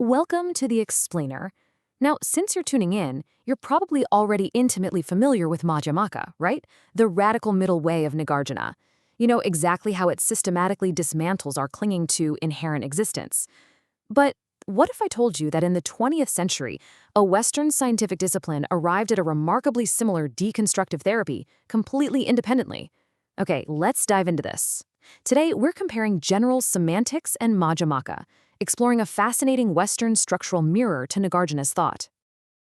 Welcome to the Explainer. Now, since you're tuning in, you're probably already intimately familiar with Madhyamaka, right? The radical middle way of Nagarjuna. You know exactly how it systematically dismantles our clinging to inherent existence. But what if I told you that in the 20th century, a Western scientific discipline arrived at a remarkably similar deconstructive therapy, completely independently? Okay, let's dive into this. Today, we're comparing general semantics and Madhyamaka, exploring a fascinating Western structural mirror to Nagarjuna's thought.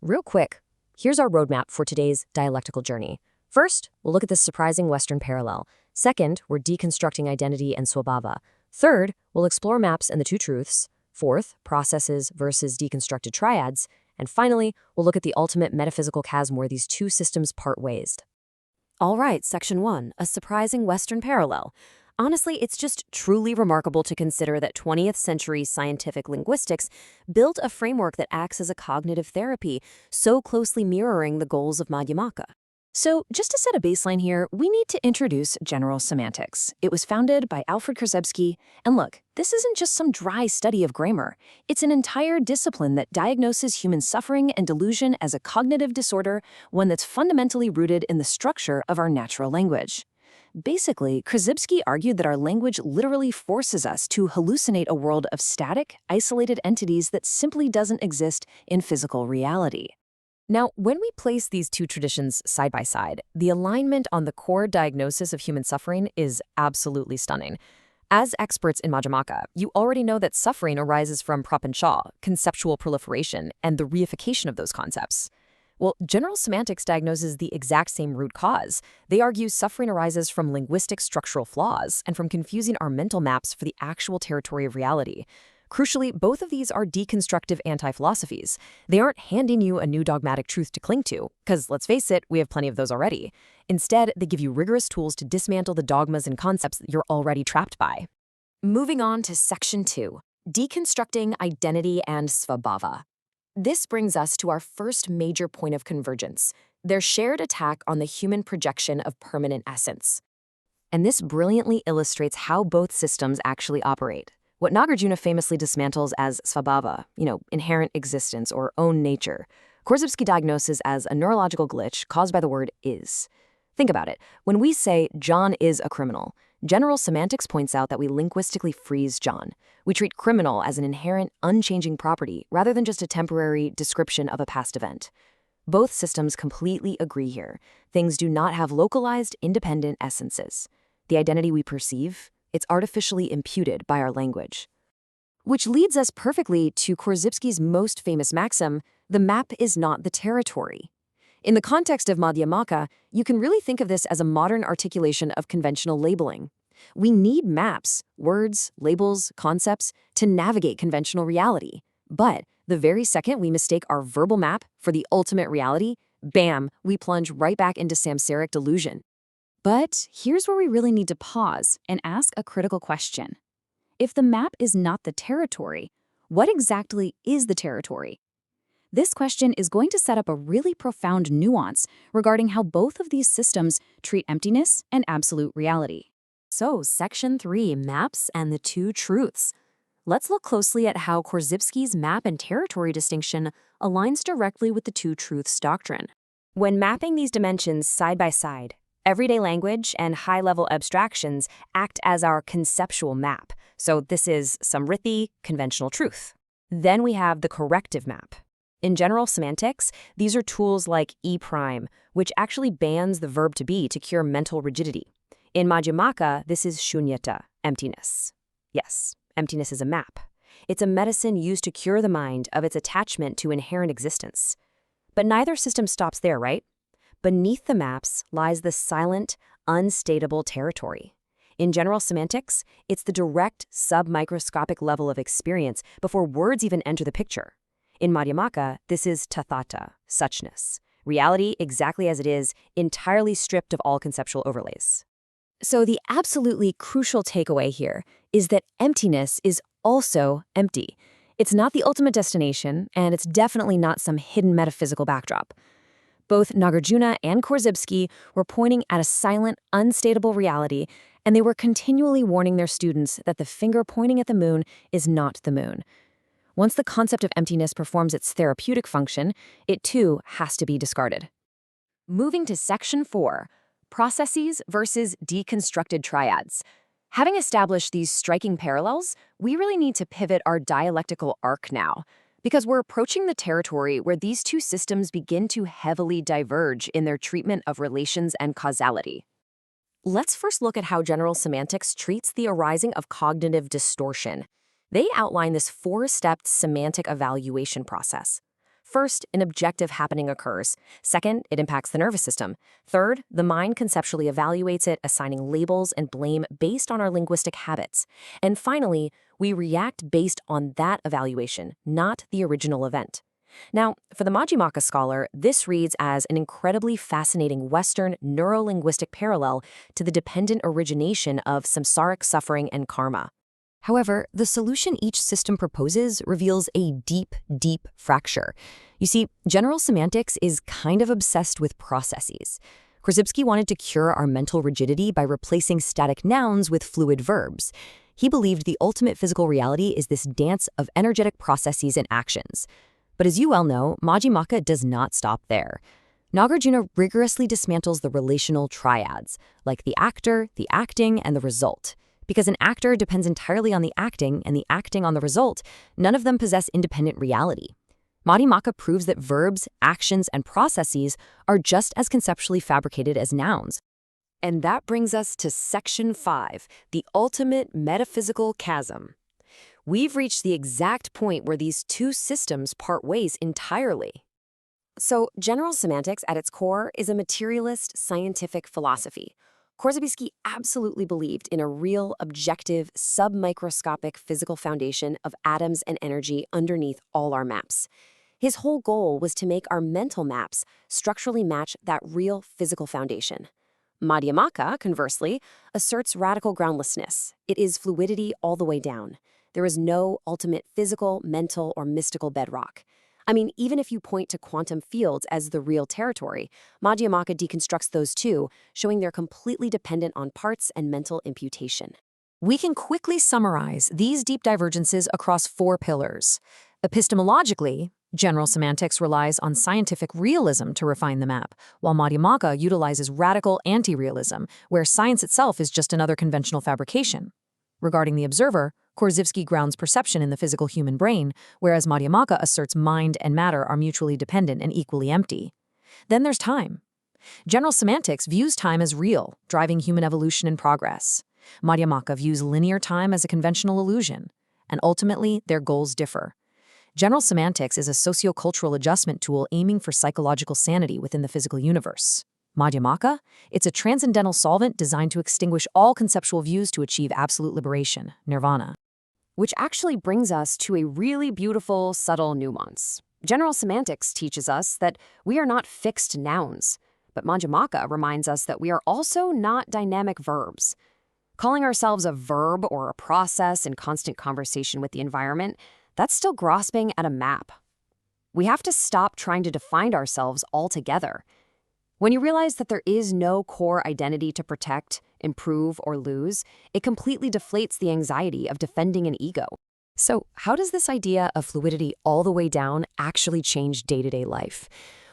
Real quick, here's our roadmap for today's dialectical journey. First, we'll look at this surprising Western parallel. Second, we're deconstructing identity and swabhava. Third, we'll explore maps and the two truths. Fourth, processes versus deconstructed triads. And finally, we'll look at the ultimate metaphysical chasm where these two systems part ways. All right, Section 1, a surprising Western parallel. Honestly, it's just truly remarkable to consider that 20th century scientific linguistics built a framework that acts as a cognitive therapy, so closely mirroring the goals of Madhyamaka. So, just to set a baseline here, we need to introduce general semantics. It was founded by Alfred Korzybski, and look, this isn't just some dry study of grammar. It's an entire discipline that diagnoses human suffering and delusion as a cognitive disorder, one that's fundamentally rooted in the structure of our natural language. Basically, Korzybski argued that our language literally forces us to hallucinate a world of static, isolated entities that simply doesn't exist in physical reality. Now, when we place these two traditions side by side, the alignment on the core diagnosis of human suffering is absolutely stunning. As experts in Madhyamaka, you already know that suffering arises from prapañca, conceptual proliferation, and the reification of those concepts. Well, general semantics diagnoses the exact same root cause. They argue suffering arises from linguistic structural flaws and from confusing our mental maps for the actual territory of reality. Crucially, both of these are deconstructive anti-philosophies. They aren't handing you a new dogmatic truth to cling to, because let's face it, we have plenty of those already. Instead, they give you rigorous tools to dismantle the dogmas and concepts that you're already trapped by. Moving on to Section 2, deconstructing identity and swabhava. This brings us to our first major point of convergence, their shared attack on the human projection of permanent essence. And this brilliantly illustrates how both systems actually operate. What Nāgārjuna famously dismantles as swabhava, inherent existence or own nature, Korzybski diagnoses as a neurological glitch caused by the word is. Think about it. When we say John is a criminal, general semantics points out that we linguistically freeze John. We treat criminal as an inherent, unchanging property rather than just a temporary description of a past event. Both systems completely agree here. Things do not have localized, independent essences. The identity we perceive, it's artificially imputed by our language. Which leads us perfectly to Korzybski's most famous maxim, the map is not the territory. In the context of Madhyamaka, you can really think of this as a modern articulation of conventional labeling. We need maps, words, labels, concepts to navigate conventional reality. But the very second we mistake our verbal map for the ultimate reality, bam, we plunge right back into samsaric delusion. But here's where we really need to pause and ask a critical question. If the map is not the territory, what exactly is the territory? This question is going to set up a really profound nuance regarding how both of these systems treat emptiness and absolute reality. So, Section 3, Maps and the Two Truths. Let's look closely at how Korzybski's map and territory distinction aligns directly with the two truths doctrine. When mapping these dimensions side by side, everyday language and high-level abstractions act as our conceptual map. So this is samriddhi, conventional truth. Then we have the corrective map. In general semantics, these are tools like E', which actually bans the verb to be to cure mental rigidity. In Madhyamaka, this is shunyata, emptiness. Yes, emptiness is a map. It's a medicine used to cure the mind of its attachment to inherent existence. But neither system stops there, right? Beneath the maps lies the silent, unstatable territory. In general semantics, it's the direct, submicroscopic level of experience before words even enter the picture. In Madhyamaka, this is tathata, suchness, reality exactly as it is, entirely stripped of all conceptual overlays. So the absolutely crucial takeaway here is that emptiness is also empty. It's not the ultimate destination, and it's definitely not some hidden metaphysical backdrop. Both Nagarjuna and Korzybski were pointing at a silent, unstatable reality, and they were continually warning their students that the finger pointing at the moon is not the moon. Once the concept of emptiness performs its therapeutic function, it too has to be discarded. Moving to Section 4, Processes versus Deconstructed Triads. Having established these striking parallels, we really need to pivot our dialectical arc now, because we're approaching the territory where these two systems begin to heavily diverge in their treatment of relations and causality. Let's first look at how general semantics treats the arising of cognitive distortion. They outline this four-step semantic evaluation process. First, an objective happening occurs. Second, it impacts the nervous system. Third, the mind conceptually evaluates it, assigning labels and blame based on our linguistic habits. And finally, we react based on that evaluation, not the original event. Now, for the Madhyamaka scholar, this reads as an incredibly fascinating Western neurolinguistic parallel to the dependent origination of samsaric suffering and karma. However, the solution each system proposes reveals a deep, deep fracture. You see, general semantics is kind of obsessed with processes. Korzybski wanted to cure our mental rigidity by replacing static nouns with fluid verbs. He believed the ultimate physical reality is this dance of energetic processes and actions. But as you well know, Madhyamaka does not stop there. Nāgārjuna rigorously dismantles the relational triads, like the actor, the acting, and the result. Because an actor depends entirely on the acting and the acting on the result, none of them possess independent reality. Madhyamaka proves that verbs, actions, and processes are just as conceptually fabricated as nouns. And that brings us to Section 5, the ultimate metaphysical chasm. We've reached the exact point where these two systems part ways entirely. So, general semantics at its core is a materialist scientific philosophy. Korzybski absolutely believed in a real, objective, submicroscopic physical foundation of atoms and energy underneath all our maps. His whole goal was to make our mental maps structurally match that real physical foundation. Madhyamaka, conversely, asserts radical groundlessness. It is fluidity all the way down. There is no ultimate physical, mental, or mystical bedrock. I mean, even if you point to quantum fields as the real territory, Madhyamaka deconstructs those too, showing they're completely dependent on parts and mental imputation. We can quickly summarize these deep divergences across four pillars. Epistemologically, general semantics relies on scientific realism to refine the map, while Madhyamaka utilizes radical anti-realism, where science itself is just another conventional fabrication. Regarding the observer, Korzybski grounds perception in the physical human brain, whereas Madhyamaka asserts mind and matter are mutually dependent and equally empty. Then there's time. General semantics views time as real, driving human evolution and progress. Madhyamaka views linear time as a conventional illusion, and ultimately their goals differ. General semantics is a sociocultural adjustment tool aiming for psychological sanity within the physical universe. Madhyamaka, it's a transcendental solvent designed to extinguish all conceptual views to achieve absolute liberation, nirvana. Which actually brings us to a really beautiful, subtle nuance. General semantics teaches us that we are not fixed nouns, but Madhyamaka reminds us that we are also not dynamic verbs. Calling ourselves a verb or a process in constant conversation with the environment, that's still grasping at a map. We have to stop trying to define ourselves altogether. When you realize that there is no core identity to protect, improve, or lose, it completely deflates the anxiety of defending an ego. So, how does this idea of fluidity all the way down actually change day-to-day life?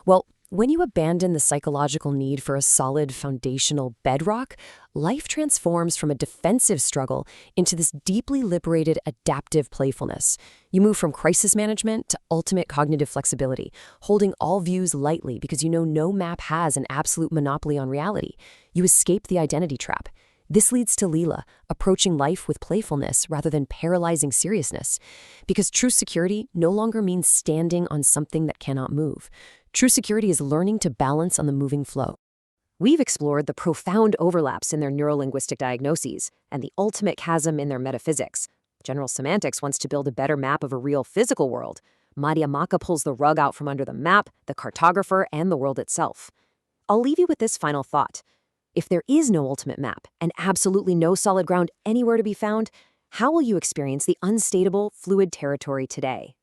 Well, when you abandon the psychological need for a solid foundational bedrock, life transforms from a defensive struggle into this deeply liberated adaptive playfulness. You move from crisis management to ultimate cognitive flexibility, holding all views lightly because you know no map has an absolute monopoly on reality. You escape the identity trap. This leads to Leela, approaching life with playfulness rather than paralyzing seriousness. Because true security no longer means standing on something that cannot move. True security is learning to balance on the moving flow. We've explored the profound overlaps in their neurolinguistic diagnoses and the ultimate chasm in their metaphysics. General semantics wants to build a better map of a real physical world. Madhyamaka pulls the rug out from under the map, the cartographer, and the world itself. I'll leave you with this final thought. If there is no ultimate map and absolutely no solid ground anywhere to be found, how will you experience the unstatable, fluid territory today?